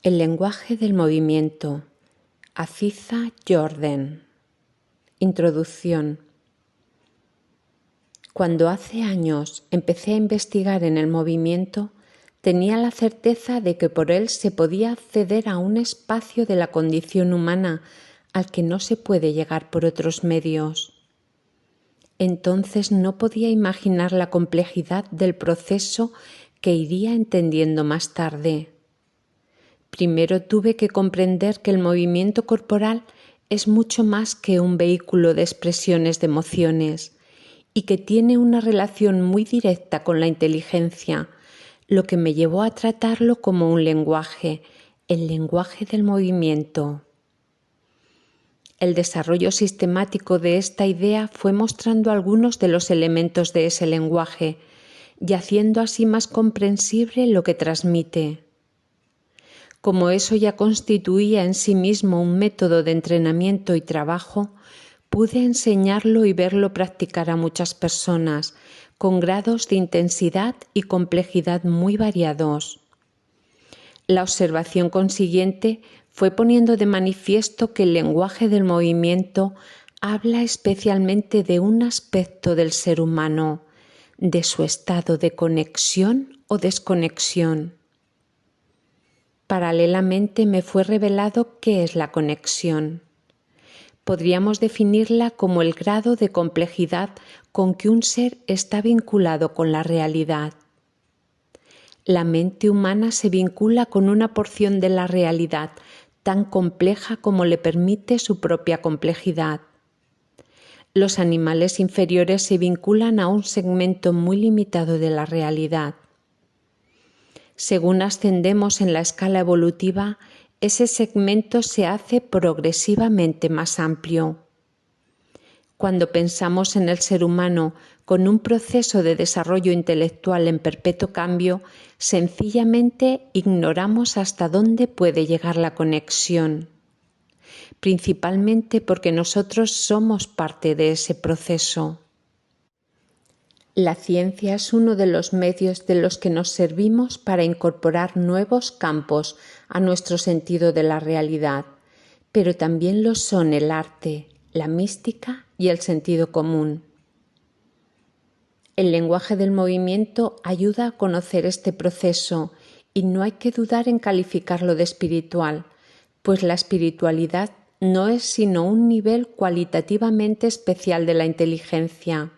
El lenguaje del movimiento. Aziza Jordan. Introducción. Cuando hace años empecé a investigar en el movimiento, tenía la certeza de que por él se podía acceder a un espacio de la condición humana al que no se puede llegar por otros medios. Entonces no podía imaginar la complejidad del proceso que iría entendiendo más tarde. Primero tuve que comprender que el movimiento corporal es mucho más que un vehículo de expresiones de emociones y que tiene una relación muy directa con la inteligencia, lo que me llevó a tratarlo como un lenguaje, el lenguaje del movimiento. El desarrollo sistemático de esta idea fue mostrando algunos de los elementos de ese lenguaje y haciendo así más comprensible lo que transmite. Como eso ya constituía en sí mismo un método de entrenamiento y trabajo, pude enseñarlo y verlo practicar a muchas personas, con grados de intensidad y complejidad muy variados. La observación consiguiente fue poniendo de manifiesto que el lenguaje del movimiento habla especialmente de un aspecto del ser humano, de su estado de conexión o desconexión. Paralelamente me fue revelado qué es la conexión. Podríamos definirla como el grado de complejidad con que un ser está vinculado con la realidad. La mente humana se vincula con una porción de la realidad tan compleja como le permite su propia complejidad. Los animales inferiores se vinculan a un segmento muy limitado de la realidad. Según ascendemos en la escala evolutiva, ese segmento se hace progresivamente más amplio. Cuando pensamos en el ser humano con un proceso de desarrollo intelectual en perpetuo cambio, sencillamente ignoramos hasta dónde puede llegar la conexión, principalmente porque nosotros somos parte de ese proceso. La ciencia es uno de los medios de los que nos servimos para incorporar nuevos campos a nuestro sentido de la realidad, pero también lo son el arte, la mística y el sentido común. El lenguaje del movimiento ayuda a conocer este proceso y no hay que dudar en calificarlo de espiritual, pues la espiritualidad no es sino un nivel cualitativamente especial de la inteligencia.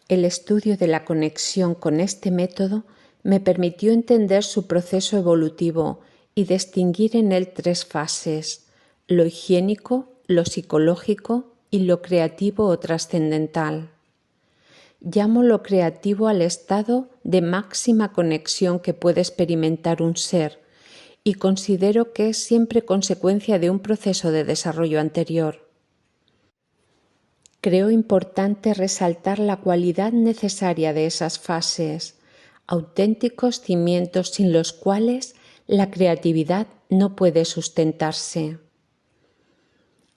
El estudio de la conexión con este método me permitió entender su proceso evolutivo y distinguir en él tres fases: lo higiénico, lo psicológico y lo creativo o trascendental. Llamo lo creativo al estado de máxima conexión que puede experimentar un ser y considero que es siempre consecuencia de un proceso de desarrollo anterior. Creo importante resaltar la cualidad necesaria de esas fases, auténticos cimientos sin los cuales la creatividad no puede sustentarse.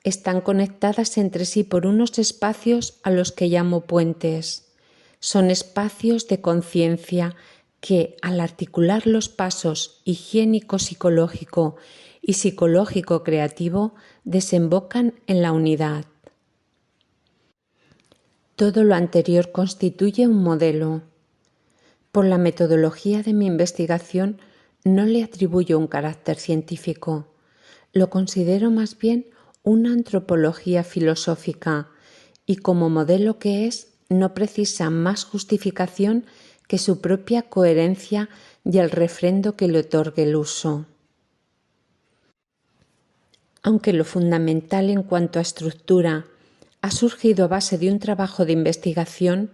Están conectadas entre sí por unos espacios a los que llamo puentes. Son espacios de conciencia que, al articular los pasos higiénico-psicológico y psicológico-creativo, desembocan en la unidad. Todo lo anterior constituye un modelo. Por la metodología de mi investigación no le atribuyo un carácter científico. Lo considero más bien una antropología filosófica y como modelo que es, no precisa más justificación que su propia coherencia y el refrendo que le otorgue el uso. Aunque lo fundamental en cuanto a estructura ha surgido a base de un trabajo de investigación,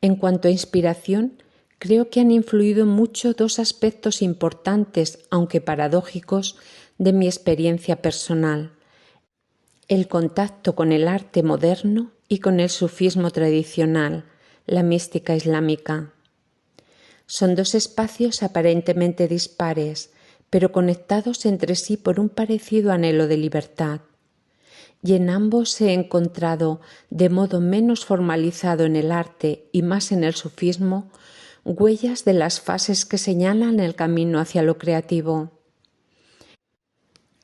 en cuanto a inspiración, creo que han influido mucho dos aspectos importantes, aunque paradójicos, de mi experiencia personal: el contacto con el arte moderno y con el sufismo tradicional, la mística islámica. Son dos espacios aparentemente dispares, pero conectados entre sí por un parecido anhelo de libertad. Y en ambos he encontrado, de modo menos formalizado en el arte y más en el sufismo, huellas de las fases que señalan el camino hacia lo creativo.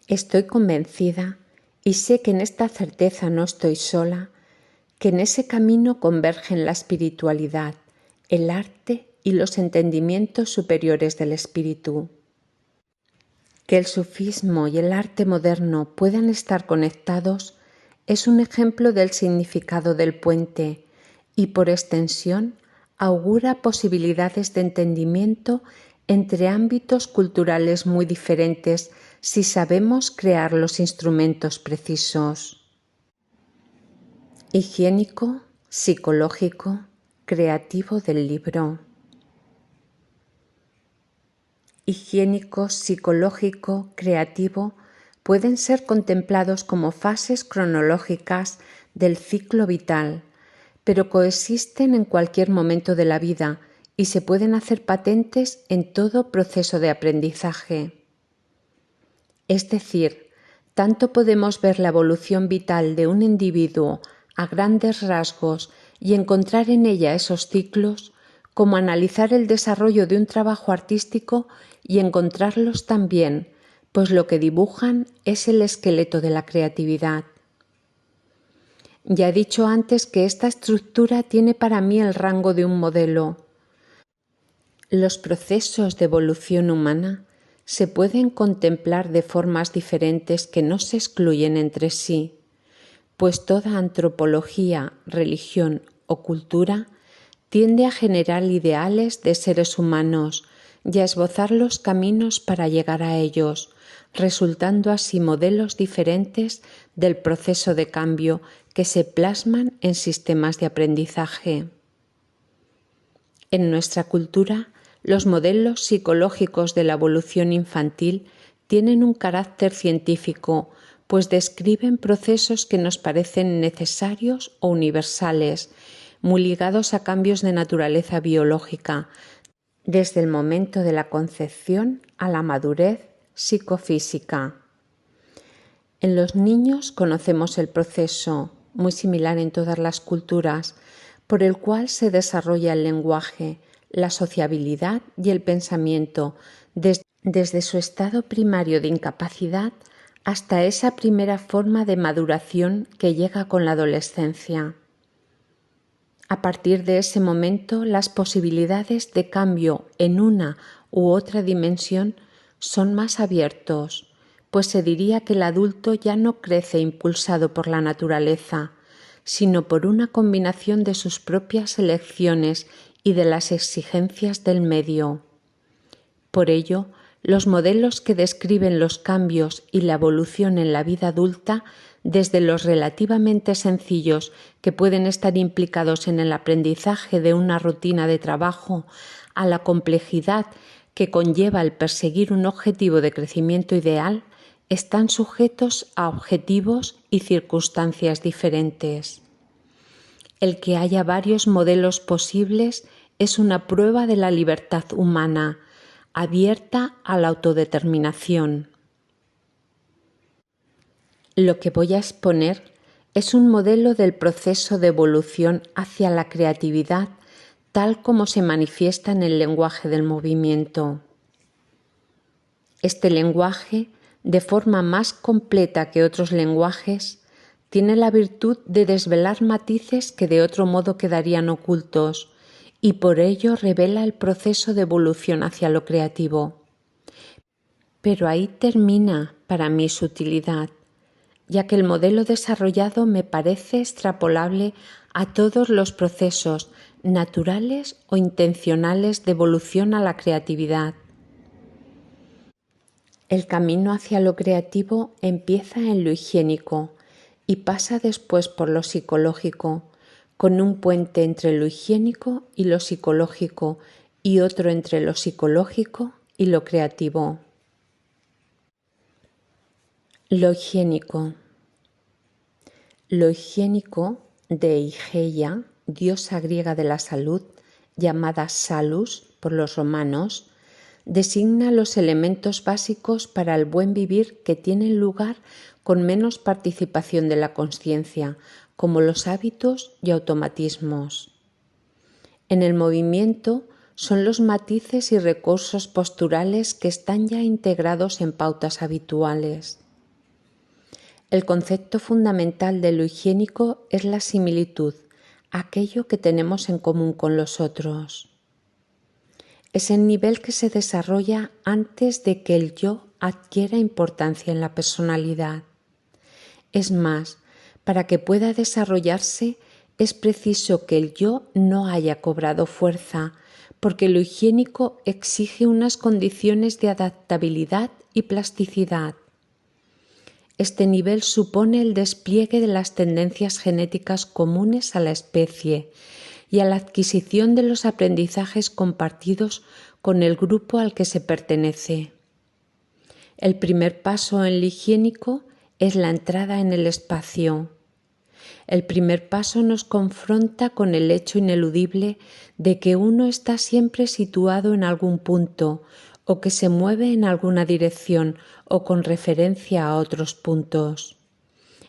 Estoy convencida, y sé que en esta certeza no estoy sola, que en ese camino convergen la espiritualidad, el arte y los entendimientos superiores del espíritu. Que el sufismo y el arte moderno puedan estar conectados es un ejemplo del significado del puente y, por extensión, augura posibilidades de entendimiento entre ámbitos culturales muy diferentes si sabemos crear los instrumentos precisos. Higiénico, psicológico, creativo del libro. Higiénico, psicológico, creativo pueden ser contemplados como fases cronológicas del ciclo vital, pero coexisten en cualquier momento de la vida y se pueden hacer patentes en todo proceso de aprendizaje. Es decir, tanto podemos ver la evolución vital de un individuo a grandes rasgos y encontrar en ella esos ciclos, como analizar el desarrollo de un trabajo artístico y encontrarlos también, pues lo que dibujan es el esqueleto de la creatividad. Ya he dicho antes que esta estructura tiene para mí el rango de un modelo. Los procesos de evolución humana se pueden contemplar de formas diferentes que no se excluyen entre sí, pues toda antropología, religión o cultura tiende a generar ideales de seres humanos y a esbozar los caminos para llegar a ellos, resultando así modelos diferentes del proceso de cambio que se plasman en sistemas de aprendizaje. En nuestra cultura, los modelos psicológicos de la evolución infantil tienen un carácter científico, pues describen procesos que nos parecen necesarios o universales, muy ligados a cambios de naturaleza biológica, desde el momento de la concepción a la madurez psicofísica. En los niños conocemos el proceso, muy similar en todas las culturas, por el cual se desarrolla el lenguaje, la sociabilidad y el pensamiento, desde su estado primario de incapacidad hasta esa primera forma de maduración que llega con la adolescencia. A partir de ese momento, las posibilidades de cambio en una u otra dimensión son más abiertos, pues se diría que el adulto ya no crece impulsado por la naturaleza, sino por una combinación de sus propias elecciones y de las exigencias del medio. Por ello, los modelos que describen los cambios y la evolución en la vida adulta, desde los relativamente sencillos que pueden estar implicados en el aprendizaje de una rutina de trabajo, a la complejidad que conlleva el perseguir un objetivo de crecimiento ideal, están sujetos a objetivos y circunstancias diferentes. El que haya varios modelos posibles es una prueba de la libertad humana, abierta a la autodeterminación. Lo que voy a exponer es un modelo del proceso de evolución hacia la creatividad tal como se manifiesta en el lenguaje del movimiento. Este lenguaje, de forma más completa que otros lenguajes, tiene la virtud de desvelar matices que de otro modo quedarían ocultos y por ello revela el proceso de evolución hacia lo creativo. Pero ahí termina para mí su utilidad, ya que el modelo desarrollado me parece extrapolable a todos los procesos naturales o intencionales de evolución a la creatividad. El camino hacia lo creativo empieza en lo higiénico y pasa después por lo psicológico, con un puente entre lo higiénico y lo psicológico y otro entre lo psicológico y lo creativo. Lo higiénico. Lo higiénico, de Higeia, diosa griega de la salud, llamada Salus por los romanos, designa los elementos básicos para el buen vivir que tienen lugar con menos participación de la consciencia, como los hábitos y automatismos. En el movimiento son los matices y recursos posturales que están ya integrados en pautas habituales. El concepto fundamental de lo higiénico es la similitud, aquello que tenemos en común con los otros. Es el nivel que se desarrolla antes de que el yo adquiera importancia en la personalidad. Es más, para que pueda desarrollarse es preciso que el yo no haya cobrado fuerza, porque lo higiénico exige unas condiciones de adaptabilidad y plasticidad. Este nivel supone el despliegue de las tendencias genéticas comunes a la especie y a la adquisición de los aprendizajes compartidos con el grupo al que se pertenece. El primer paso en lo higiénico es la entrada en el espacio. El primer paso nos confronta con el hecho ineludible de que uno está siempre situado en algún punto o que se mueve en alguna dirección o con referencia a otros puntos.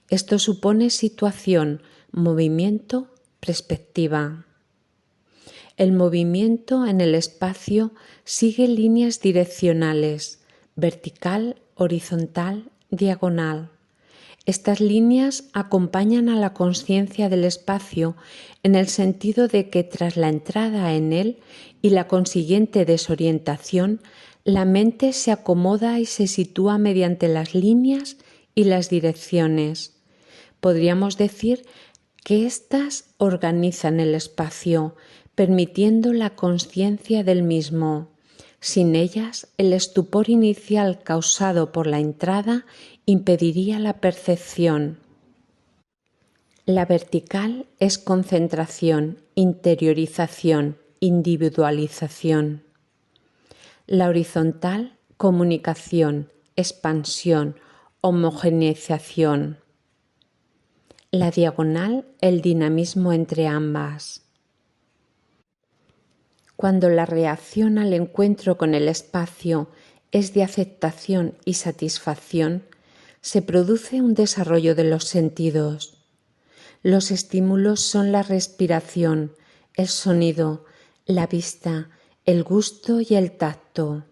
Esto supone situación, movimiento, perspectiva. El movimiento en el espacio sigue líneas direccionales, vertical, horizontal, diagonal. Estas líneas acompañan a la consciencia del espacio en el sentido de que tras la entrada en él y la consiguiente desorientación, la mente se acomoda y se sitúa mediante las líneas y las direcciones. Podríamos decir que éstas organizan el espacio, permitiendo la consciencia del mismo. Sin ellas, el estupor inicial causado por la entrada impediría la percepción. La vertical es concentración, interiorización, individualización. La horizontal, comunicación, expansión, homogeneización. La diagonal, el dinamismo entre ambas. Cuando la reacción al encuentro con el espacio es de aceptación y satisfacción, se produce un desarrollo de los sentidos. Los estímulos son la respiración, el sonido, la vista, el gusto y el tacto.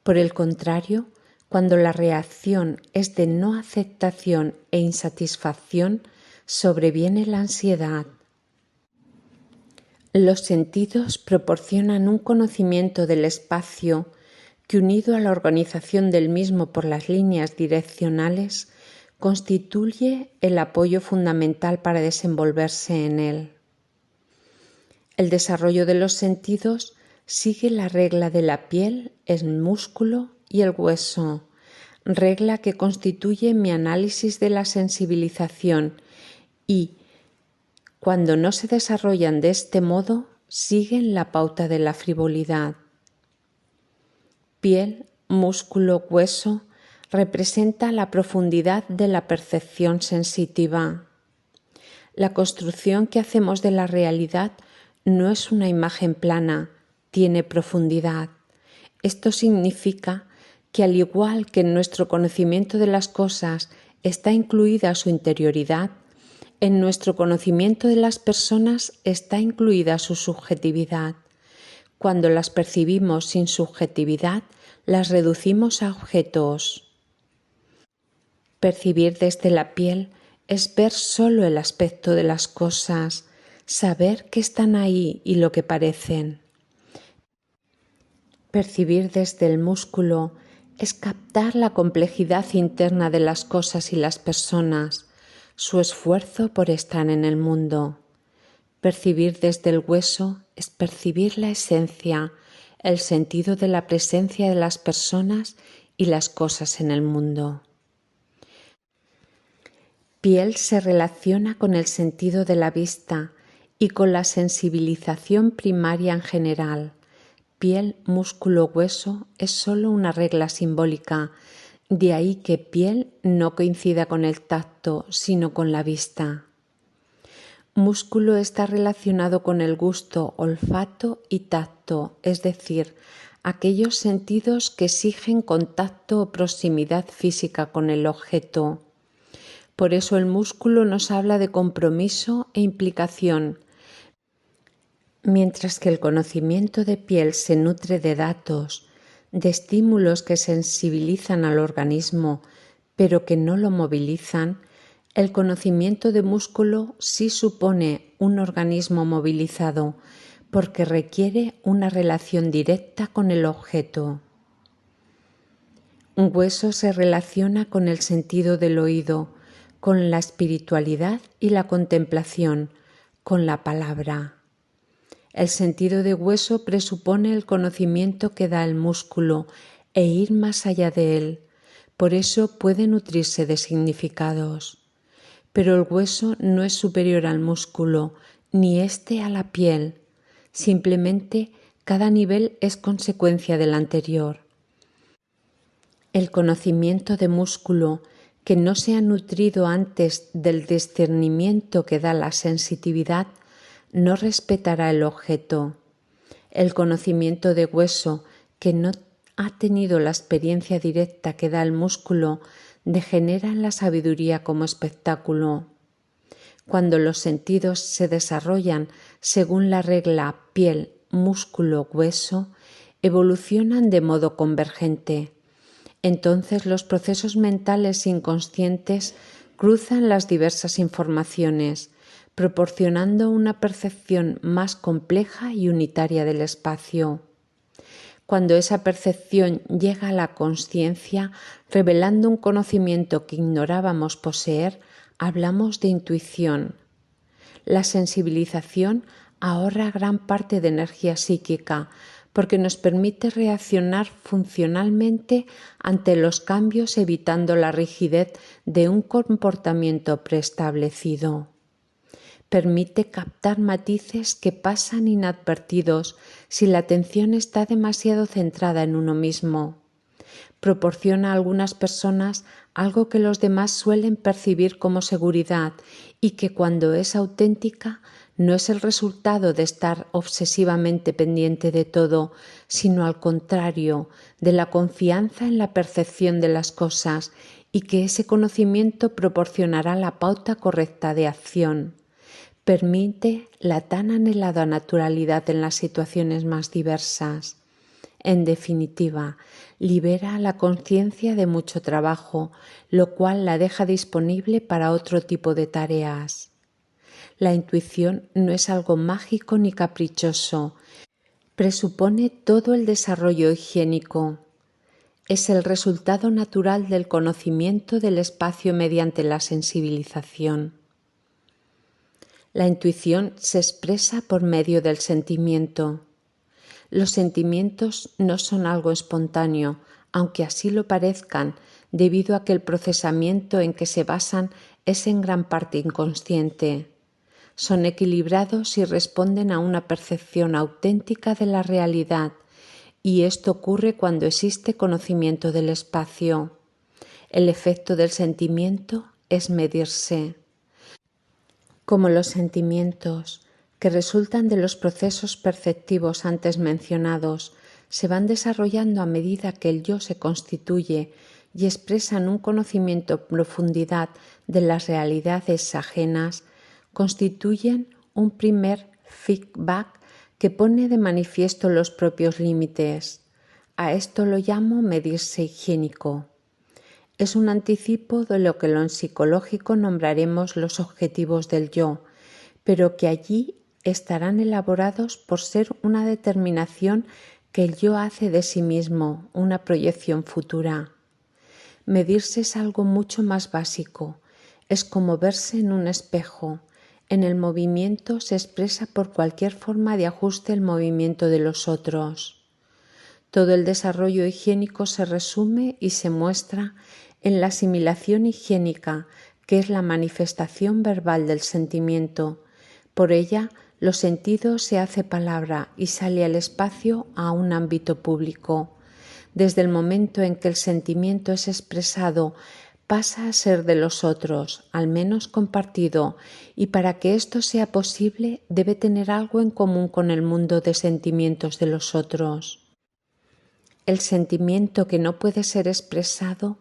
Por el contrario, cuando la reacción es de no aceptación e insatisfacción, sobreviene la ansiedad. Los sentidos proporcionan un conocimiento del espacio que, unido a la organización del mismo por las líneas direccionales, constituye el apoyo fundamental para desenvolverse en él. El desarrollo de los sentidos sigue la regla de la piel, el músculo y el hueso, regla que constituye mi análisis de la sensibilización y, cuando no se desarrollan de este modo, siguen la pauta de la frivolidad. Piel, músculo, hueso representa la profundidad de la percepción sensitiva. La construcción que hacemos de la realidad no es una imagen plana, tiene profundidad. Esto significa que, al igual que en nuestro conocimiento de las cosas está incluida su interioridad, en nuestro conocimiento de las personas está incluida su subjetividad. Cuando las percibimos sin subjetividad, las reducimos a objetos. Percibir desde la piel es ver solo el aspecto de las cosas, saber que están ahí y lo que parecen. Percibir desde el músculo es captar la complejidad interna de las cosas y las personas, su esfuerzo por estar en el mundo. Percibir desde el hueso es percibir la esencia, el sentido de la presencia de las personas y las cosas en el mundo. Piel se relaciona con el sentido de la vista y con la sensibilización primaria en general. Piel, músculo, hueso es solo una regla simbólica, de ahí que piel no coincida con el tacto, sino con la vista. Músculo está relacionado con el gusto, olfato y tacto, es decir, aquellos sentidos que exigen contacto o proximidad física con el objeto. Por eso el músculo nos habla de compromiso e implicación, mientras que el conocimiento de piel se nutre de datos, de estímulos que sensibilizan al organismo, pero que no lo movilizan, el conocimiento de músculo sí supone un organismo movilizado, porque requiere una relación directa con el objeto. Un hueso se relaciona con el sentido del oído, con la espiritualidad y la contemplación, con la palabra. El sentido de hueso presupone el conocimiento que da el músculo e ir más allá de él, por eso puede nutrirse de significados. Pero el hueso no es superior al músculo, ni éste a la piel, simplemente cada nivel es consecuencia del anterior. El conocimiento de músculo que no se ha nutrido antes del discernimiento que da la sensitividad no respetará el objeto. El conocimiento de hueso que no ha tenido la experiencia directa que da el músculo degenera en la sabiduría como espectáculo. Cuando los sentidos se desarrollan según la regla piel, músculo, hueso, evolucionan de modo convergente. Entonces los procesos mentales inconscientes cruzan las diversas informaciones, proporcionando una percepción más compleja y unitaria del espacio. Cuando esa percepción llega a la consciencia, revelando un conocimiento que ignorábamos poseer, hablamos de intuición. La sensibilización ahorra gran parte de energía psíquica, porque nos permite reaccionar funcionalmente ante los cambios evitando la rigidez de un comportamiento preestablecido. Permite captar matices que pasan inadvertidos si la atención está demasiado centrada en uno mismo. Proporciona a algunas personas algo que los demás suelen percibir como seguridad y que cuando es auténtica no es el resultado de estar obsesivamente pendiente de todo, sino al contrario, de la confianza en la percepción de las cosas y que ese conocimiento proporcionará la pauta correcta de acción. Permite la tan anhelada naturalidad en las situaciones más diversas. En definitiva, libera a la conciencia de mucho trabajo, lo cual la deja disponible para otro tipo de tareas. La intuición no es algo mágico ni caprichoso, presupone todo el desarrollo higiénico. Es el resultado natural del conocimiento del espacio mediante la sensibilización. La intuición se expresa por medio del sentimiento. Los sentimientos no son algo espontáneo, aunque así lo parezcan, debido a que el procesamiento en que se basan es en gran parte inconsciente. Son equilibrados y responden a una percepción auténtica de la realidad, y esto ocurre cuando existe conocimiento del espacio. El efecto del sentimiento es medirse. Como los sentimientos, que resultan de los procesos perceptivos antes mencionados, se van desarrollando a medida que el yo se constituye y expresan un conocimiento en profundidad de las realidades ajenas, constituyen un primer feedback que pone de manifiesto los propios límites. A esto lo llamo medirse higiénico. Es un anticipo de lo que en psicológico nombraremos los objetivos del yo, pero que allí estarán elaborados por ser una determinación que el yo hace de sí mismo, una proyección futura. Medirse es algo mucho más básico, es como verse en un espejo. En el movimiento se expresa por cualquier forma de ajuste el movimiento de los otros. Todo el desarrollo higiénico se resume y se muestra en la asimilación higiénica, que es la manifestación verbal del sentimiento. Por ella, los sentidos se hace palabra y sale al espacio a un ámbito público. Desde el momento en que el sentimiento es expresado, pasa a ser de los otros, al menos compartido, y para que esto sea posible debe tener algo en común con el mundo de sentimientos de los otros. El sentimiento que no puede ser expresado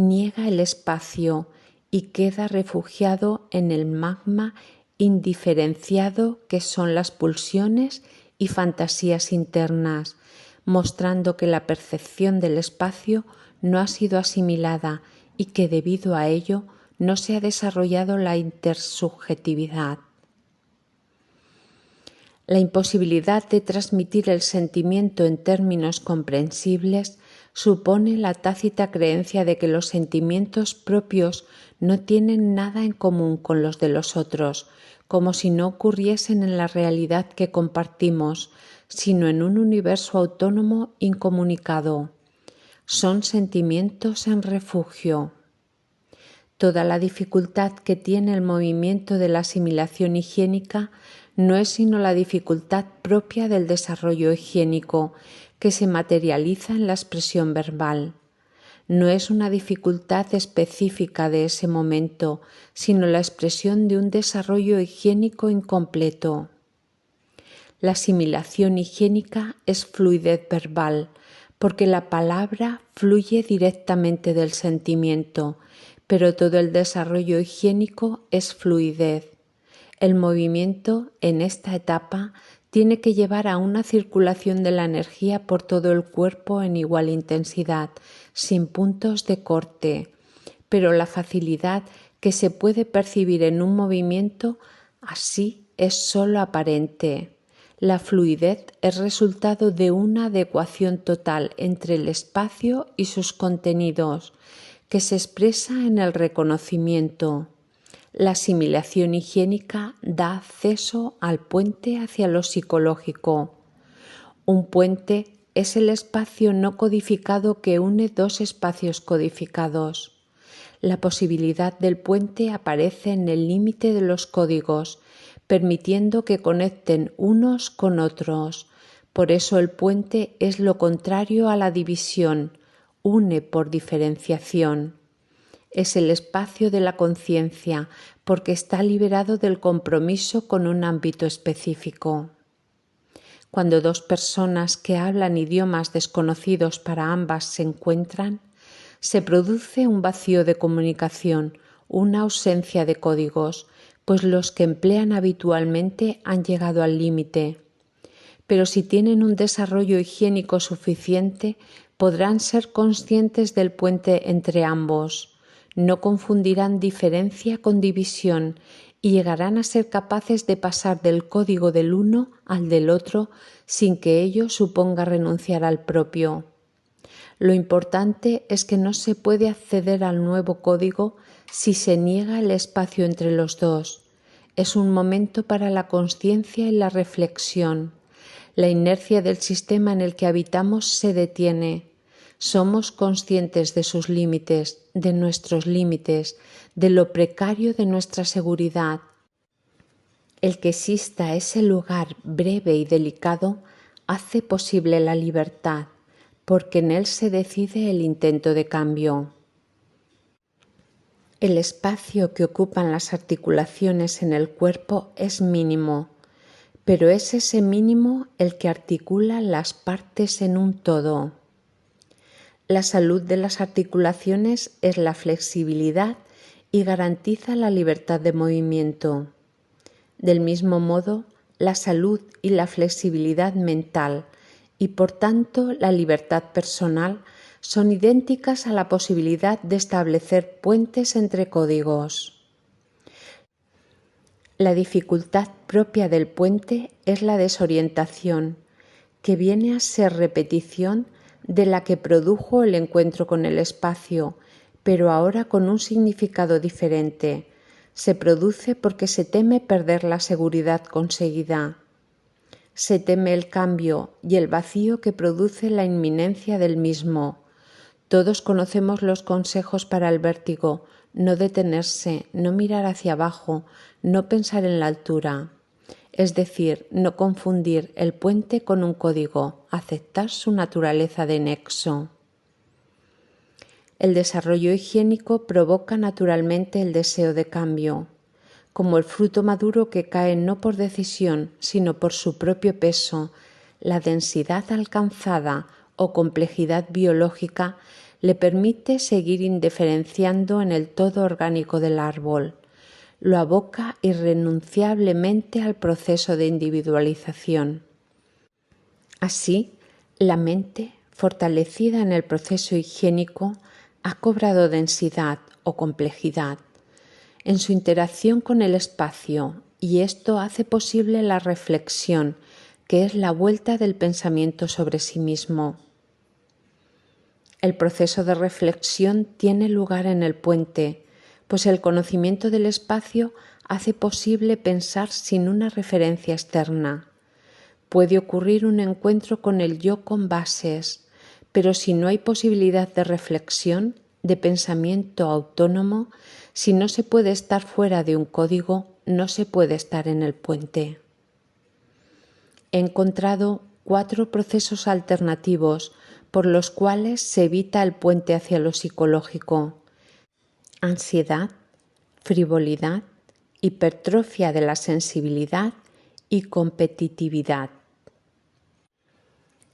niega el espacio y queda refugiado en el magma indiferenciado que son las pulsiones y fantasías internas, mostrando que la percepción del espacio no ha sido asimilada y que debido a ello no se ha desarrollado la intersubjetividad. La imposibilidad de transmitir el sentimiento en términos comprensibles supone la tácita creencia de que los sentimientos propios no tienen nada en común con los de los otros, como si no ocurriesen en la realidad que compartimos, sino en un universo autónomo incomunicado. Son sentimientos en refugio. Toda la dificultad que tiene el movimiento de la asimilación higiénica no es sino la dificultad propia del desarrollo higiénico, que se materializa en la expresión verbal. No es una dificultad específica de ese momento, sino la expresión de un desarrollo higiénico incompleto. La asimilación higiénica es fluidez verbal, porque la palabra fluye directamente del sentimiento, pero todo el desarrollo higiénico es fluidez. El movimiento en esta etapa tiene que llevar a una circulación de la energía por todo el cuerpo en igual intensidad, sin puntos de corte, pero la facilidad que se puede percibir en un movimiento así es sólo aparente. La fluidez es resultado de una adecuación total entre el espacio y sus contenidos, que se expresa en el reconocimiento. La asimilación higiénica da acceso al puente hacia lo psicológico. Un puente es el espacio no codificado que une dos espacios codificados. La posibilidad del puente aparece en el límite de los códigos, permitiendo que conecten unos con otros. Por eso el puente es lo contrario a la división, une por diferenciación. Es el espacio de la conciencia porque está liberado del compromiso con un ámbito específico. Cuando dos personas que hablan idiomas desconocidos para ambas se encuentran, se produce un vacío de comunicación, una ausencia de códigos, pues los que emplean habitualmente han llegado al límite. Pero si tienen un desarrollo higiénico suficiente, podrán ser conscientes del puente entre ambos. No confundirán diferencia con división y llegarán a ser capaces de pasar del código del uno al del otro sin que ello suponga renunciar al propio. Lo importante es que no se puede acceder al nuevo código si se niega el espacio entre los dos. Es un momento para la consciencia y la reflexión. La inercia del sistema en el que habitamos se detiene. Somos conscientes de sus límites, de nuestros límites, de lo precario de nuestra seguridad. El que exista ese lugar breve y delicado hace posible la libertad, porque en él se decide el intento de cambio. El espacio que ocupan las articulaciones en el cuerpo es mínimo, pero es ese mínimo el que articula las partes en un todo. La salud de las articulaciones es la flexibilidad y garantiza la libertad de movimiento. Del mismo modo, la salud y la flexibilidad mental y por tanto la libertad personal son idénticas a la posibilidad de establecer puentes entre códigos. La dificultad propia del puente es la desorientación, que viene a ser repetición de la que produjo el encuentro con el espacio, pero ahora con un significado diferente. Se produce porque se teme perder la seguridad conseguida. Se teme el cambio y el vacío que produce la inminencia del mismo. Todos conocemos los consejos para el vértigo: no detenerse, no mirar hacia abajo, no pensar en la altura. Es decir, no confundir el puente con un código, aceptar su naturaleza de nexo. El desarrollo higiénico provoca naturalmente el deseo de cambio, como el fruto maduro que cae no por decisión, sino por su propio peso. La densidad alcanzada o complejidad biológica le permite seguir indiferenciando en el todo orgánico del árbol. Lo aboca irrenunciablemente al proceso de individualización. Así, la mente, fortalecida en el proceso higiénico, ha cobrado densidad o complejidad en su interacción con el espacio, y esto hace posible la reflexión, que es la vuelta del pensamiento sobre sí mismo. El proceso de reflexión tiene lugar en el puente, pues el conocimiento del espacio hace posible pensar sin una referencia externa. Puede ocurrir un encuentro con el yo con bases, pero si no hay posibilidad de reflexión, de pensamiento autónomo, si no se puede estar fuera de un código, no se puede estar en el puente. He encontrado 4 procesos alternativos por los cuales se evita el puente hacia lo psicológico: ansiedad, frivolidad, hipertrofia de la sensibilidad y competitividad.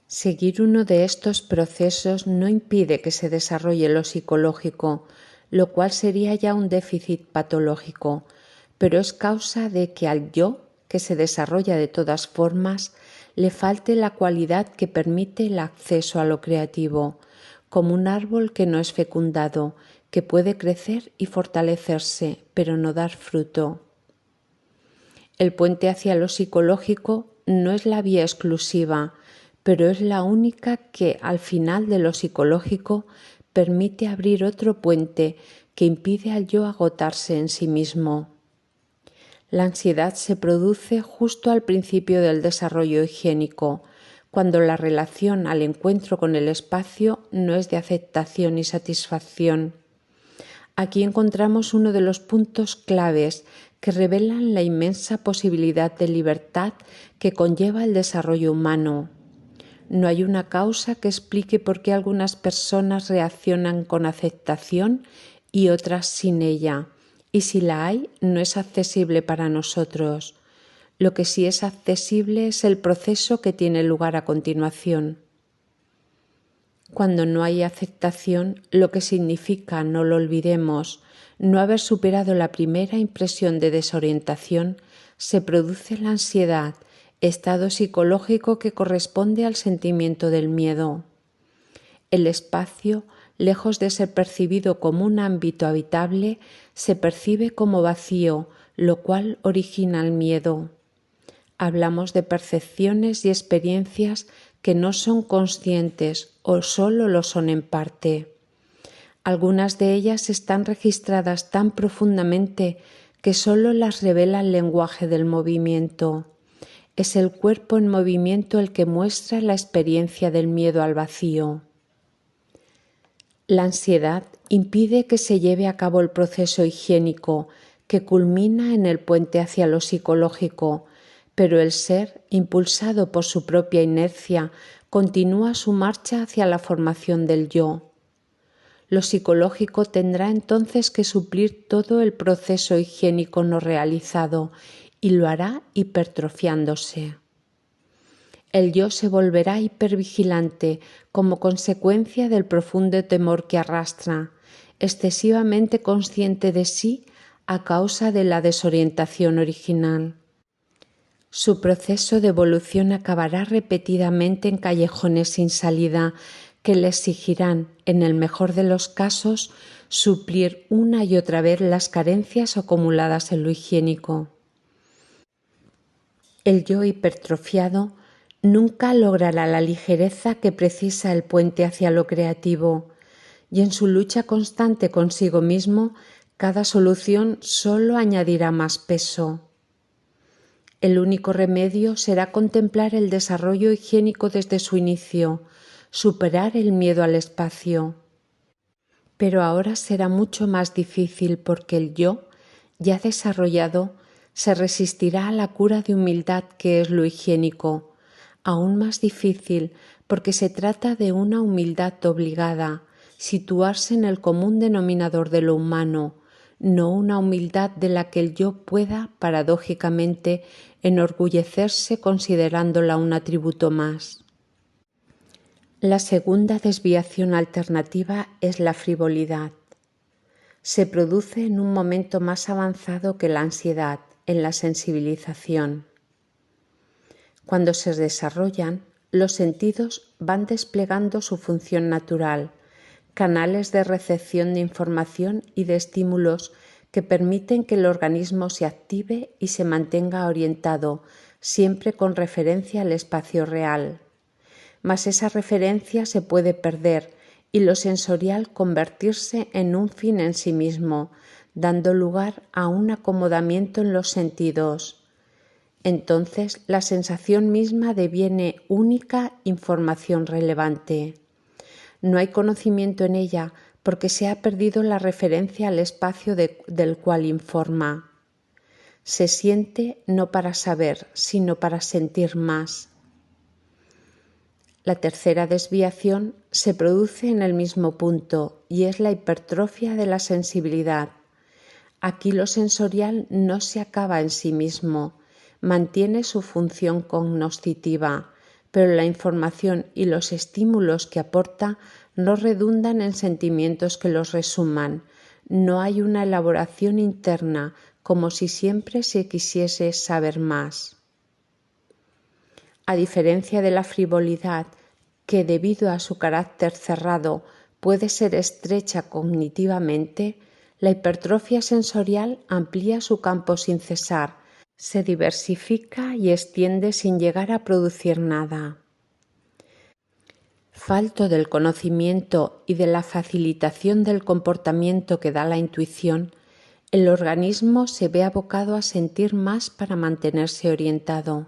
Seguir uno de estos procesos no impide que se desarrolle lo psicológico, lo cual sería ya un déficit patológico, pero es causa de que al yo, que se desarrolla de todas formas, le falte la cualidad que permite el acceso a lo creativo, como un árbol que no es fecundado, que puede crecer y fortalecerse, pero no dar fruto. El puente hacia lo psicológico no es la vía exclusiva, pero es la única que, al final de lo psicológico, permite abrir otro puente que impide al yo agotarse en sí mismo. La ansiedad se produce justo al principio del desarrollo higiénico, cuando la relación al encuentro con el espacio no es de aceptación y satisfacción. Aquí encontramos uno de los puntos claves que revelan la inmensa posibilidad de libertad que conlleva el desarrollo humano. No hay una causa que explique por qué algunas personas reaccionan con aceptación y otras sin ella, y si la hay, no es accesible para nosotros. Lo que sí es accesible es el proceso que tiene lugar a continuación. Cuando no hay aceptación, lo que significa, no lo olvidemos, no haber superado la primera impresión de desorientación, se produce la ansiedad, estado psicológico que corresponde al sentimiento del miedo. El espacio, lejos de ser percibido como un ámbito habitable, se percibe como vacío, lo cual origina el miedo. Hablamos de percepciones y experiencias que no son conscientes o solo lo son en parte. Algunas de ellas están registradas tan profundamente que solo las revela el lenguaje del movimiento. Es el cuerpo en movimiento el que muestra la experiencia del miedo al vacío. La ansiedad impide que se lleve a cabo el proceso higiénico que culmina en el puente hacia lo psicológico, pero el ser, impulsado por su propia inercia, continúa su marcha hacia la formación del yo. Lo psicológico tendrá entonces que suplir todo el proceso higiénico no realizado y lo hará hipertrofiándose. El yo se volverá hipervigilante como consecuencia del profundo temor que arrastra, excesivamente consciente de sí a causa de la desorientación original. Su proceso de evolución acabará repetidamente en callejones sin salida que le exigirán, en el mejor de los casos, suplir una y otra vez las carencias acumuladas en lo higiénico. El yo hipertrofiado nunca logrará la ligereza que precisa el puente hacia lo creativo, y en su lucha constante consigo mismo, cada solución solo añadirá más peso. El único remedio será contemplar el desarrollo higiénico desde su inicio, superar el miedo al espacio. Pero ahora será mucho más difícil porque el yo, ya desarrollado, se resistirá a la cura de humildad que es lo higiénico, aún más difícil porque se trata de una humildad obligada, situarse en el común denominador de lo humano, no una humildad de la que el yo pueda, paradójicamente, enorgullecerse considerándola un atributo más. La segunda desviación alternativa es la frivolidad. Se produce en un momento más avanzado que la ansiedad, en la sensibilización. Cuando se desarrollan, los sentidos van desplegando su función natural, canales de recepción de información y de estímulos que permiten que el organismo se active y se mantenga orientado, siempre con referencia al espacio real. Mas esa referencia se puede perder y lo sensorial convertirse en un fin en sí mismo, dando lugar a un acomodamiento en los sentidos. Entonces la sensación misma deviene única información relevante. No hay conocimiento en ella porque se ha perdido la referencia al espacio del cual informa. Se siente no para saber, sino para sentir más. La tercera desviación se produce en el mismo punto y es la hipertrofia de la sensibilidad. Aquí lo sensorial no se acaba en sí mismo, mantiene su función cognoscitiva, pero la información y los estímulos que aporta no redundan en sentimientos que los resuman. No hay una elaboración interna, como si siempre se quisiese saber más. A diferencia de la frivolidad, que debido a su carácter cerrado puede ser estrecha cognitivamente, la hipertrofia sensorial amplía su campo sin cesar, se diversifica y extiende sin llegar a producir nada. Falto del conocimiento y de la facilitación del comportamiento que da la intuición, el organismo se ve abocado a sentir más para mantenerse orientado.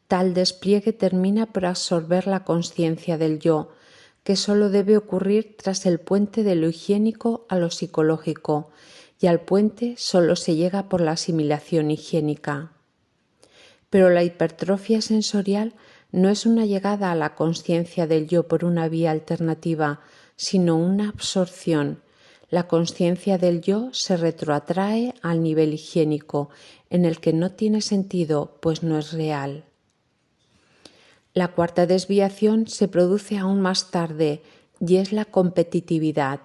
Tal despliegue termina por absorber la consciencia del yo, que sólo debe ocurrir tras el puente de lo higiénico a lo psicológico, y al puente sólo se llega por la asimilación higiénica. Pero la hipertrofia sensorial no es una llegada a la consciencia del yo por una vía alternativa, sino una absorción. La consciencia del yo se retroatrae al nivel higiénico, en el que no tiene sentido, pues no es real. La cuarta desviación se produce aún más tarde y es la competitividad.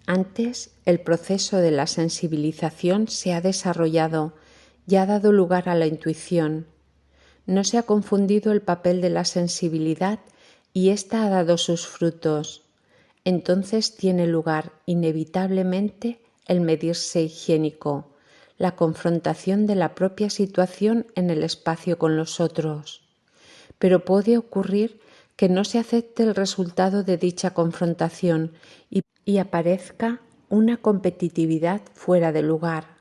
Antes, el proceso de la sensibilización se ha desarrollado y ha dado lugar a la intuición. No se ha confundido el papel de la sensibilidad y ésta ha dado sus frutos. Entonces tiene lugar inevitablemente el medirse higiénico, la confrontación de la propia situación en el espacio con los otros. Pero puede ocurrir que no se acepte el resultado de dicha confrontación y aparezca una competitividad fuera de lugar.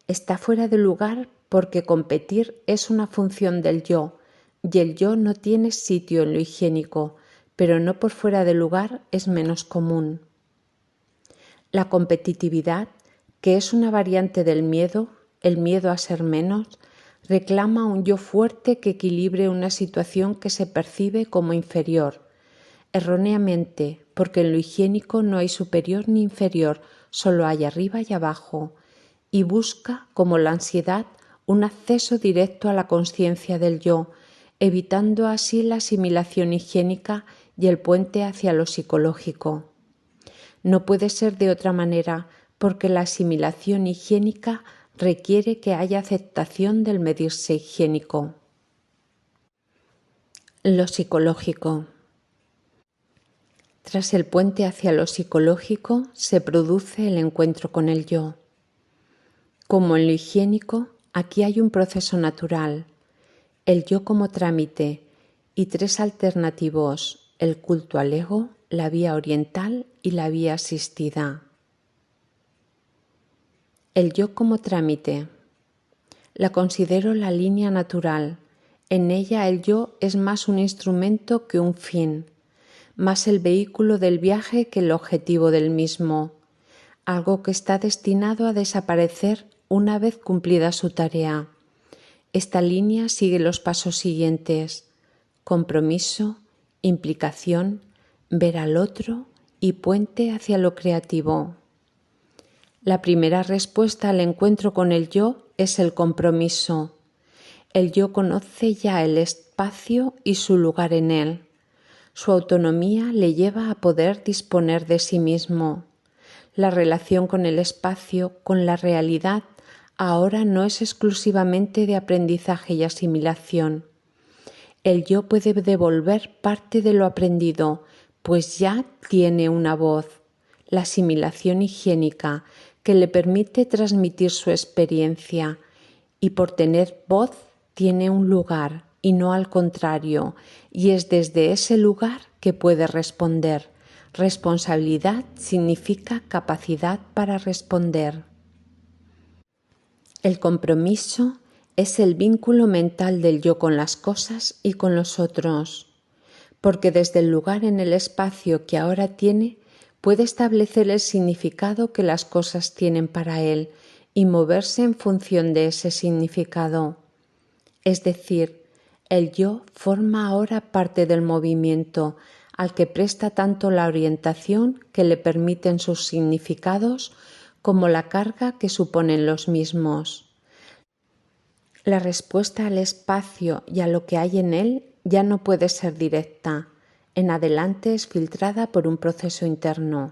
Está fuera de lugar porque competir es una función del yo, y el yo no tiene sitio en lo higiénico, pero no por fuera de lugar es menos común. La competitividad, que es una variante del miedo, el miedo a ser menos, reclama un yo fuerte que equilibre una situación que se percibe como inferior, erróneamente, porque en lo higiénico no hay superior ni inferior, solo hay arriba y abajo, y busca, como la ansiedad, un acceso directo a la consciencia del yo, evitando así la asimilación higiénica y el puente hacia lo psicológico. No puede ser de otra manera, porque la asimilación higiénica requiere que haya aceptación del medirse higiénico. Lo psicológico. Tras el puente hacia lo psicológico se produce el encuentro con el yo. Como en lo higiénico, aquí hay un proceso natural, el yo como trámite y tres alternativos, el culto al ego, la vía oriental y la vía asistida. El yo como trámite. La considero la línea natural. En ella el yo es más un instrumento que un fin, más el vehículo del viaje que el objetivo del mismo, algo que está destinado a desaparecer una vez cumplida su tarea. Esta línea sigue los pasos siguientes: compromiso, implicación, ver al otro y puente hacia lo creativo. La primera respuesta al encuentro con el yo es el compromiso. El yo conoce ya el espacio y su lugar en él. Su autonomía le lleva a poder disponer de sí mismo. La relación con el espacio, con la realidad, ahora no es exclusivamente de aprendizaje y asimilación. El yo puede devolver parte de lo aprendido, pues ya tiene una voz, la asimilación higiénica, que le permite transmitir su experiencia, y por tener voz tiene un lugar y no al contrario, y es desde ese lugar que puede responder. Responsabilidad significa capacidad para responder. El compromiso es el vínculo mental del yo con las cosas y con los otros, porque desde el lugar en el espacio que ahora tiene, puede establecer el significado que las cosas tienen para él y moverse en función de ese significado. Es decir, el yo forma ahora parte del movimiento al que presta tanto la orientación que le permiten sus significados como la carga que suponen los mismos. La respuesta al espacio y a lo que hay en él ya no puede ser directa, en adelante es filtrada por un proceso interno.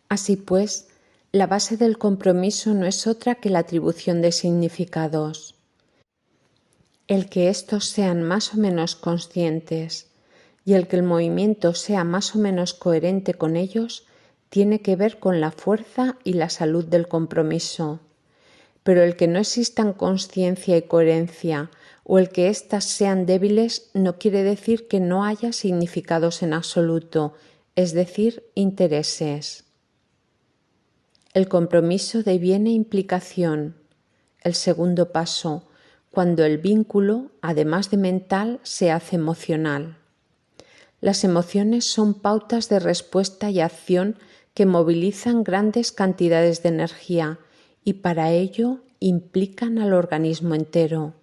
Así pues, la base del compromiso no es otra que la atribución de significados. El que éstos sean más o menos conscientes y el que el movimiento sea más o menos coherente con ellos tiene que ver con la fuerza y la salud del compromiso. Pero el que no existan conciencia y coherencia o el que éstas sean débiles no quiere decir que no haya significados en absoluto, es decir, intereses. El compromiso deviene implicación. El segundo paso, cuando el vínculo, además de mental, se hace emocional. Las emociones son pautas de respuesta y acción que movilizan grandes cantidades de energía y para ello implican al organismo entero.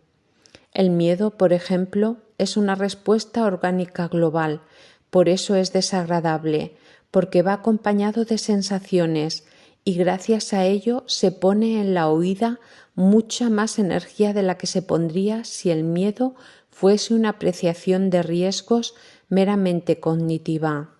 El miedo, por ejemplo, es una respuesta orgánica global, por eso es desagradable, porque va acompañado de sensaciones y gracias a ello se pone en la huida mucha más energía de la que se pondría si el miedo fuese una apreciación de riesgos meramente cognitiva.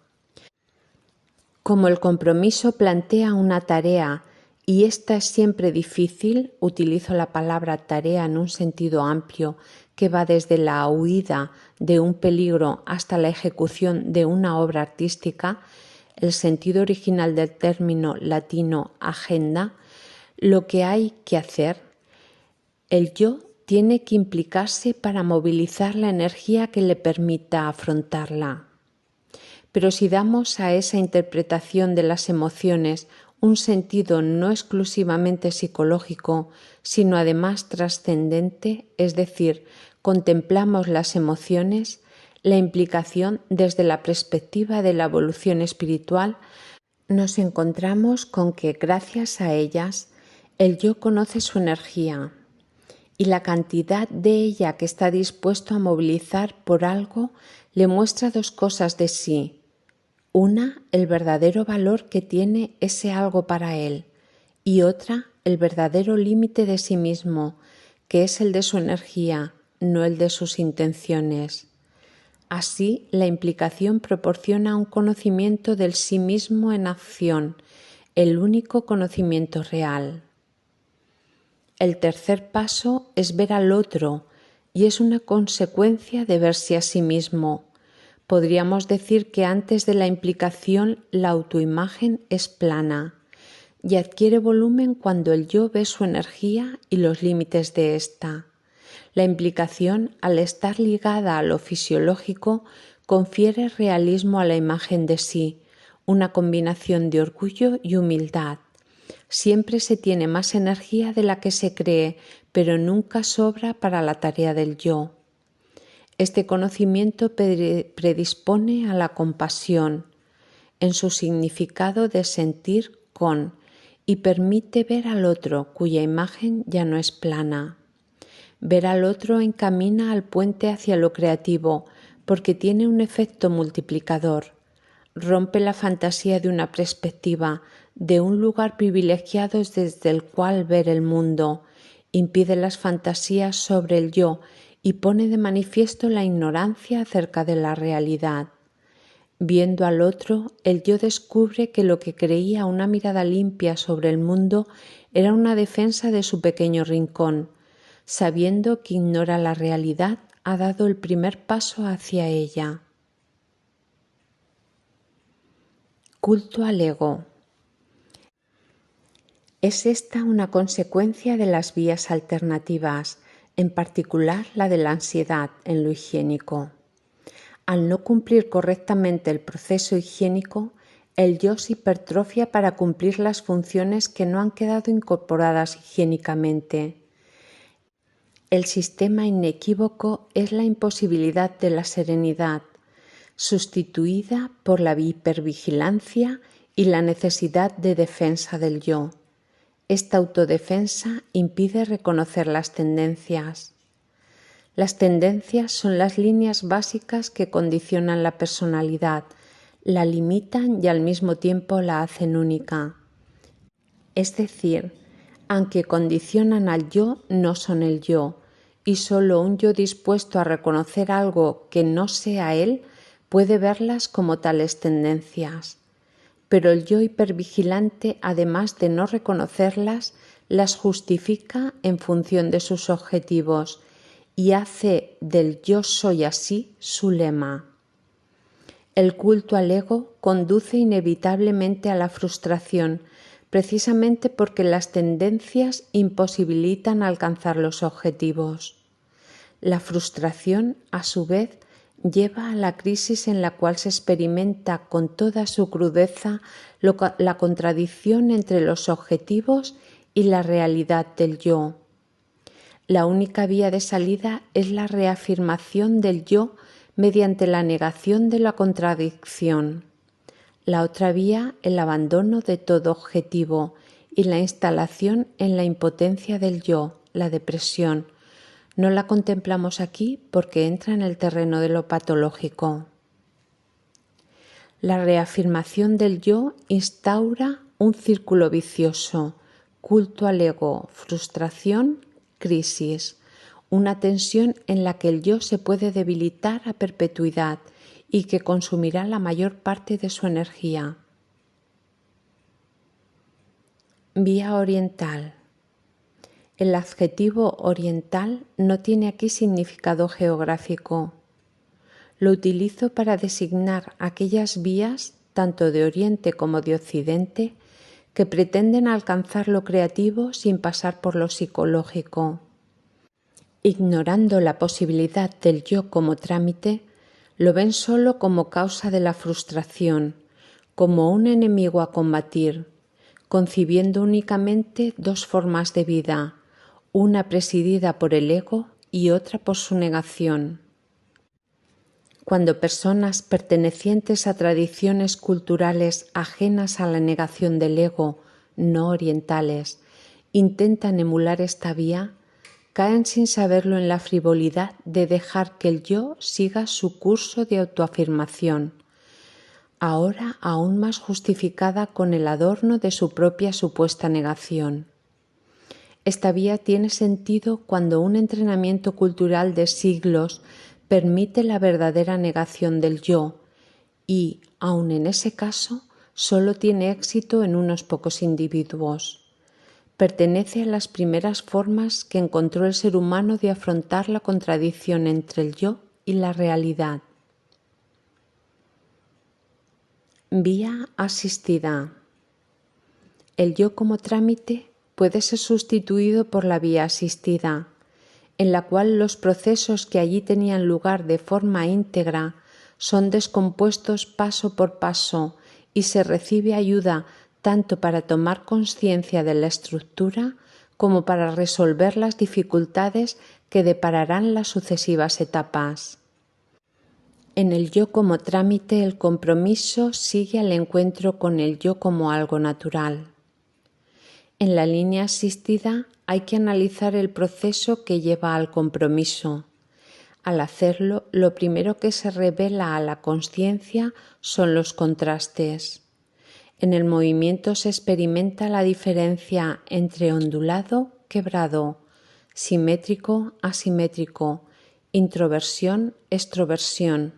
Como el compromiso plantea una tarea y esta es siempre difícil, utilizo la palabra tarea en un sentido amplio que va desde la huida de un peligro hasta la ejecución de una obra artística, el sentido original del término latino agenda, lo que hay que hacer, el yo tiene que implicarse para movilizar la energía que le permita afrontarla. Pero si damos a esa interpretación de las emociones un sentido no exclusivamente psicológico, sino además trascendente, es decir, contemplamos las emociones, la implicación desde la perspectiva de la evolución espiritual, nos encontramos con que gracias a ellas el yo conoce su energía y la cantidad de ella que está dispuesto a movilizar por algo le muestra dos cosas de sí. Una, el verdadero valor que tiene ese algo para él, y otra, el verdadero límite de sí mismo, que es el de su energía, no el de sus intenciones. Así, la implicación proporciona un conocimiento del sí mismo en acción, el único conocimiento real. El tercer paso es ver al otro, y es una consecuencia de verse a sí mismo. Podríamos decir que antes de la implicación la autoimagen es plana y adquiere volumen cuando el yo ve su energía y los límites de ésta. La implicación, al estar ligada a lo fisiológico, confiere realismo a la imagen de sí, una combinación de orgullo y humildad. Siempre se tiene más energía de la que se cree, pero nunca sobra para la tarea del yo. Este conocimiento predispone a la compasión en su significado de sentir con y permite ver al otro cuya imagen ya no es plana. Ver al otro encamina al puente hacia lo creativo porque tiene un efecto multiplicador. Rompe la fantasía de una perspectiva, de un lugar privilegiado desde el cual ver el mundo, impide las fantasías sobre el yo y pone de manifiesto la ignorancia acerca de la realidad. Viendo al otro, el yo descubre que lo que creía una mirada limpia sobre el mundo era una defensa de su pequeño rincón. Sabiendo que ignora la realidad, ha dado el primer paso hacia ella. Culto al ego. Es esta una consecuencia de las vías alternativas, en particular la de la ansiedad en lo higiénico. Al no cumplir correctamente el proceso higiénico, el yo se hipertrofia para cumplir las funciones que no han quedado incorporadas higiénicamente. El sistema inequívoco es la imposibilidad de la serenidad, sustituida por la hipervigilancia y la necesidad de defensa del yo. Esta autodefensa impide reconocer las tendencias. Las tendencias son las líneas básicas que condicionan la personalidad, la limitan y al mismo tiempo la hacen única. Es decir, aunque condicionan al yo, no son el yo, y solo un yo dispuesto a reconocer algo que no sea él puede verlas como tales tendencias. Pero el yo hipervigilante, además de no reconocerlas, las justifica en función de sus objetivos y hace del yo soy así su lema. El culto al ego conduce inevitablemente a la frustración, precisamente porque las tendencias imposibilitan alcanzar los objetivos. La frustración, a su vez, lleva a la crisis en la cual se experimenta con toda su crudeza la contradicción entre los objetivos y la realidad del yo. La única vía de salida es la reafirmación del yo mediante la negación de la contradicción. La otra vía, el abandono de todo objetivo y la instalación en la impotencia del yo, la depresión. No la contemplamos aquí porque entra en el terreno de lo patológico. La reafirmación del yo instaura un círculo vicioso: culto al ego, frustración, crisis, una tensión en la que el yo se puede debilitar a perpetuidad y que consumirá la mayor parte de su energía. Vía oriental. El adjetivo oriental no tiene aquí significado geográfico. Lo utilizo para designar aquellas vías, tanto de Oriente como de Occidente, que pretenden alcanzar lo creativo sin pasar por lo psicológico. Ignorando la posibilidad del yo como trámite, lo ven solo como causa de la frustración, como un enemigo a combatir, concibiendo únicamente dos formas de vida, una presidida por el ego y otra por su negación. Cuando personas pertenecientes a tradiciones culturales ajenas a la negación del ego, no orientales, intentan emular esta vía, caen sin saberlo en la frivolidad de dejar que el yo siga su curso de autoafirmación, ahora aún más justificada con el adorno de su propia supuesta negación. Esta vía tiene sentido cuando un entrenamiento cultural de siglos permite la verdadera negación del yo y, aun en ese caso, solo tiene éxito en unos pocos individuos. Pertenece a las primeras formas que encontró el ser humano de afrontar la contradicción entre el yo y la realidad. Vía asistida. El yo como trámite puede ser sustituido por la vía asistida, en la cual los procesos que allí tenían lugar de forma íntegra son descompuestos paso por paso y se recibe ayuda tanto para tomar conciencia de la estructura como para resolver las dificultades que depararán las sucesivas etapas. En el yo como trámite, el compromiso sigue al encuentro con el yo como algo natural. En la línea asistida hay que analizar el proceso que lleva al compromiso. Al hacerlo, lo primero que se revela a la consciencia son los contrastes. En el movimiento se experimenta la diferencia entre ondulado, quebrado, simétrico, asimétrico, introversión, extroversión.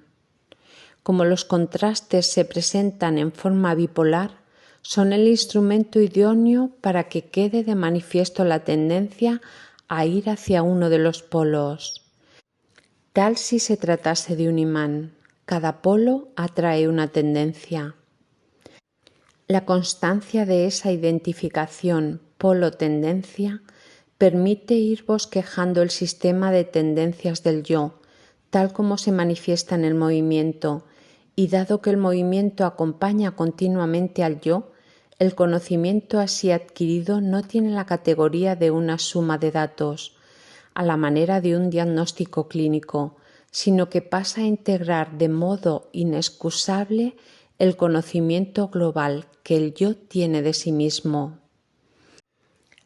Como los contrastes se presentan en forma bipolar, son el instrumento idóneo para que quede de manifiesto la tendencia a ir hacia uno de los polos. Tal si se tratase de un imán, cada polo atrae una tendencia. La constancia de esa identificación polo-tendencia permite ir bosquejando el sistema de tendencias del yo, tal como se manifiesta en el movimiento, y dado que el movimiento acompaña continuamente al yo, el conocimiento así adquirido no tiene la categoría de una suma de datos, a la manera de un diagnóstico clínico, sino que pasa a integrar de modo inexcusable el conocimiento global que el yo tiene de sí mismo.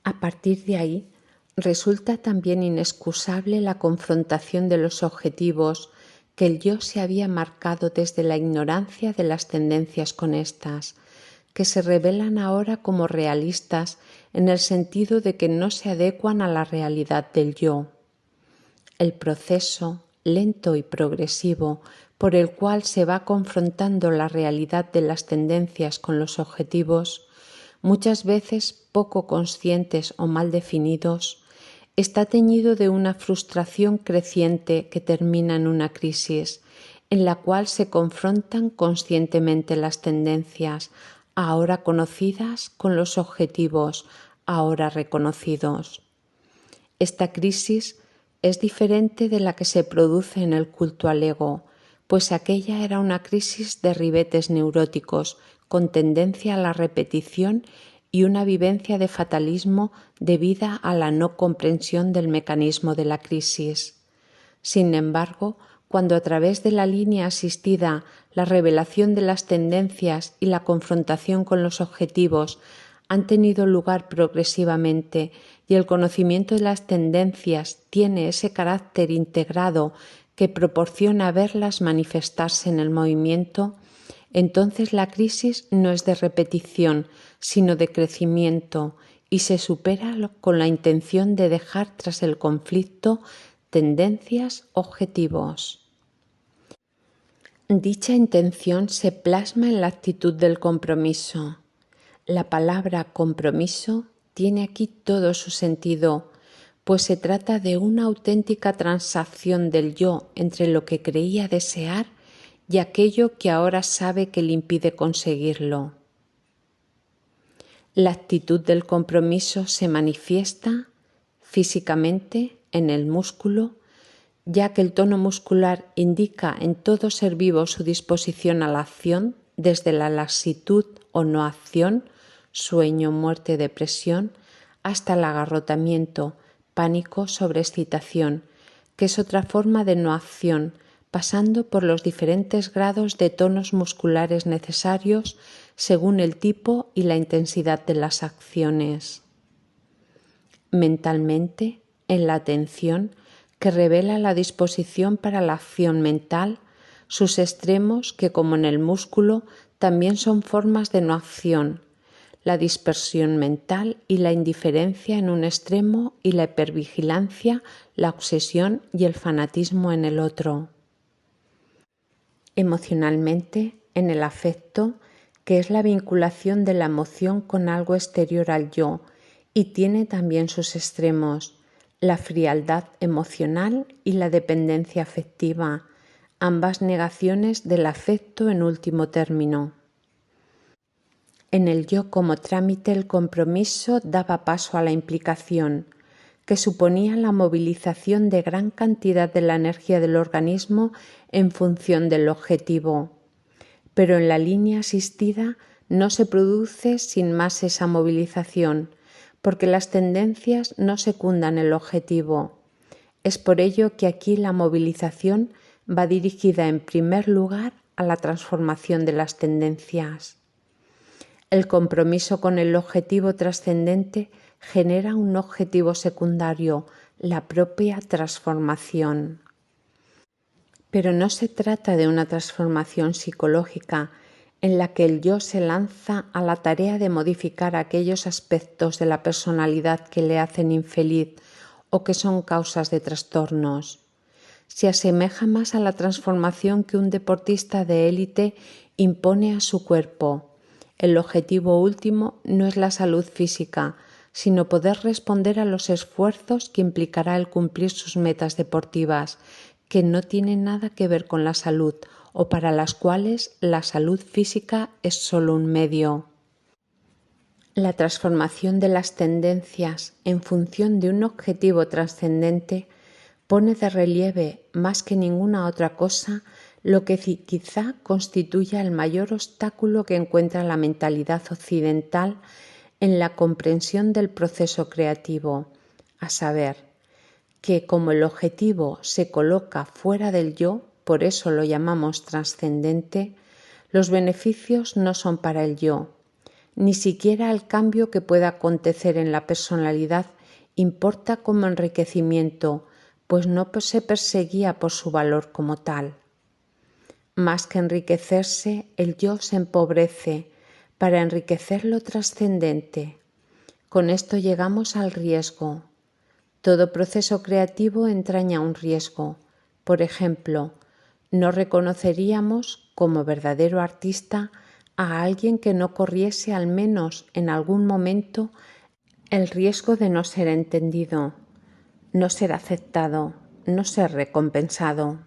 A partir de ahí, resulta también inexcusable la confrontación de los objetivos que el yo se había marcado desde la ignorancia de las tendencias con éstas, que se revelan ahora como realistas en el sentido de que no se adecuan a la realidad del yo. El proceso, lento y progresivo, por el cual se va confrontando la realidad de las tendencias con los objetivos, muchas veces poco conscientes o mal definidos, está teñido de una frustración creciente que termina en una crisis, en la cual se confrontan conscientemente las tendencias, ahora conocidas, con los objetivos, ahora reconocidos. Esta crisis es diferente de la que se produce en el culto al ego, pues aquella era una crisis de ribetes neuróticos con tendencia a la repetición y una vivencia de fatalismo debida a la no comprensión del mecanismo de la crisis. Sin embargo, cuando a través de la línea asistida, la revelación de las tendencias y la confrontación con los objetivos han tenido lugar progresivamente y el conocimiento de las tendencias tiene ese carácter integrado que proporciona verlas manifestarse en el movimiento, entonces la crisis no es de repetición, sino de crecimiento y se supera con la intención de dejar tras el conflicto tendencias, objetivos. Dicha intención se plasma en la actitud del compromiso. La palabra compromiso tiene aquí todo su sentido, pues se trata de una auténtica transacción del yo entre lo que creía desear y aquello que ahora sabe que le impide conseguirlo. La actitud del compromiso se manifiesta físicamente en el músculo, ya que el tono muscular indica en todo ser vivo su disposición a la acción, desde la laxitud o no acción, sueño, muerte, depresión, hasta el agarrotamiento, pánico, sobreexcitación, que es otra forma de no acción, pasando por los diferentes grados de tonos musculares necesarios según el tipo y la intensidad de las acciones. Mentalmente, en la atención, que revela la disposición para la acción mental, sus extremos que, como en el músculo, también son formas de no acción, la dispersión mental y la indiferencia en un extremo y la hipervigilancia, la obsesión y el fanatismo en el otro. Emocionalmente, en el afecto, que es la vinculación de la emoción con algo exterior al yo y tiene también sus extremos, la frialdad emocional y la dependencia afectiva, ambas negaciones del afecto en último término. En el yo como trámite el compromiso daba paso a la implicación, que suponía la movilización de gran cantidad de la energía del organismo en función del objetivo. Pero en la línea asistida no se produce sin más esa movilización, porque las tendencias no secundan el objetivo. Es por ello que aquí la movilización va dirigida en primer lugar a la transformación de las tendencias. El compromiso con el objetivo trascendente genera un objetivo secundario, la propia transformación. Pero no se trata de una transformación psicológica en la que el yo se lanza a la tarea de modificar aquellos aspectos de la personalidad que le hacen infeliz o que son causas de trastornos. Se asemeja más a la transformación que un deportista de élite impone a su cuerpo. El objetivo último no es la salud física, sino poder responder a los esfuerzos que implicará el cumplir sus metas deportivas, que no tienen nada que ver con la salud o para las cuales la salud física es solo un medio. La transformación de las tendencias en función de un objetivo trascendente pone de relieve más que ninguna otra cosa lo que quizá constituya el mayor obstáculo que encuentra la mentalidad occidental en la comprensión del proceso creativo, a saber, que como el objetivo se coloca fuera del yo, por eso lo llamamos trascendente, los beneficios no son para el yo. Ni siquiera el cambio que pueda acontecer en la personalidad importa como enriquecimiento, pues no se perseguía por su valor como tal. Más que enriquecerse, el yo se empobrece para enriquecer lo trascendente. Con esto llegamos al riesgo. Todo proceso creativo entraña un riesgo. Por ejemplo, no reconoceríamos como verdadero artista a alguien que no corriese al menos en algún momento el riesgo de no ser entendido, no ser aceptado, no ser recompensado.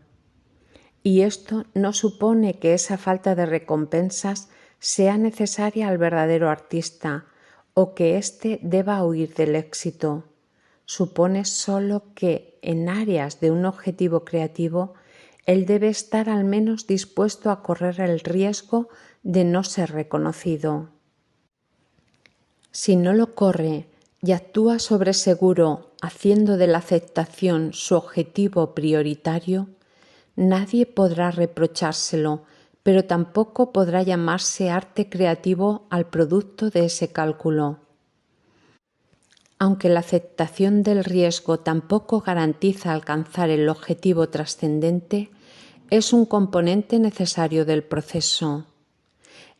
Y esto no supone que esa falta de recompensas sea necesaria al verdadero artista o que éste deba huir del éxito. Supone solo que en áreas de un objetivo creativo él debe estar al menos dispuesto a correr el riesgo de no ser reconocido. Si no lo corre y actúa sobre seguro haciendo de la aceptación su objetivo prioritario, nadie podrá reprochárselo, pero tampoco podrá llamarse arte creativo al producto de ese cálculo. Aunque la aceptación del riesgo tampoco garantiza alcanzar el objetivo trascendente, es un componente necesario del proceso.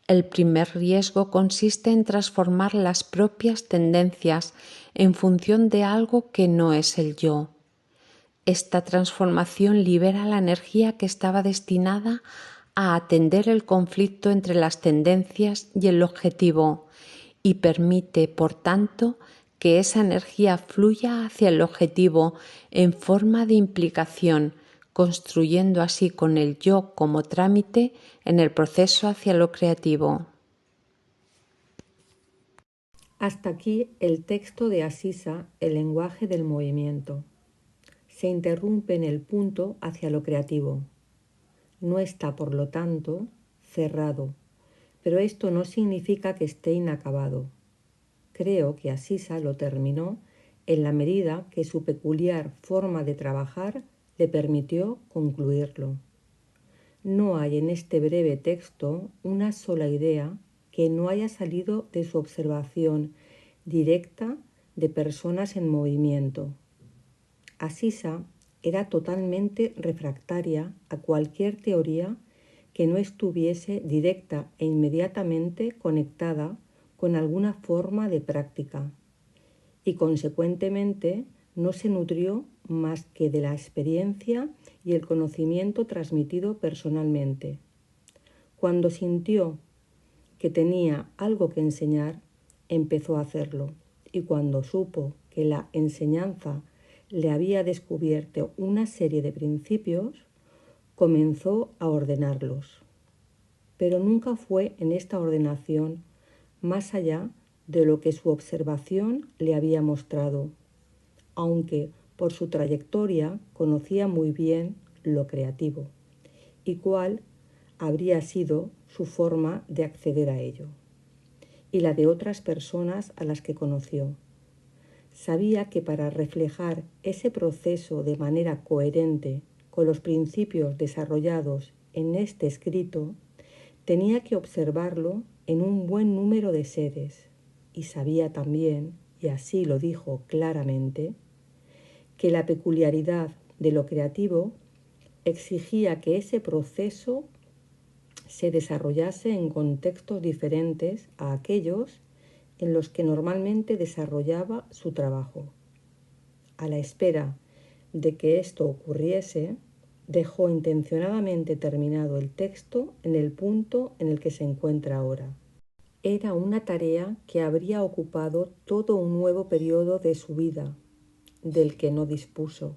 El primer riesgo consiste en transformar las propias tendencias en función de algo que no es el yo. Esta transformación libera la energía que estaba destinada a atender el conflicto entre las tendencias y el objetivo y permite, por tanto, que esa energía fluya hacia el objetivo en forma de implicación, construyendo así con el yo como trámite en el proceso hacia lo creativo. Hasta aquí el texto de Asisa, El lenguaje del movimiento. Se interrumpe en el punto hacia lo creativo. No está, por lo tanto, cerrado, pero esto no significa que esté inacabado. Creo que Asisa lo terminó en la medida que su peculiar forma de trabajar le permitió concluirlo. No hay en este breve texto una sola idea que no haya salido de su observación directa de personas en movimiento. Asisa era totalmente refractaria a cualquier teoría que no estuviese directa e inmediatamente conectada con alguna forma de práctica, y consecuentemente no se nutrió más que de la experiencia y el conocimiento transmitido personalmente. Cuando sintió que tenía algo que enseñar, empezó a hacerlo, y cuando supo que la enseñanza le había descubierto una serie de principios, comenzó a ordenarlos. Pero nunca fue en esta ordenación más allá de lo que su observación le había mostrado, aunque por su trayectoria conocía muy bien lo creativo y cuál habría sido su forma de acceder a ello, y la de otras personas a las que conoció. Sabía que para reflejar ese proceso de manera coherente con los principios desarrollados en este escrito, tenía que observarlo en un buen número de seres, y sabía también, y así lo dijo claramente, que la peculiaridad de lo creativo exigía que ese proceso se desarrollase en contextos diferentes a aquellos en los que normalmente desarrollaba su trabajo. A la espera de que esto ocurriese, dejó intencionadamente terminado el texto en el punto en el que se encuentra ahora. Era una tarea que habría ocupado todo un nuevo periodo de su vida, del que no dispuso.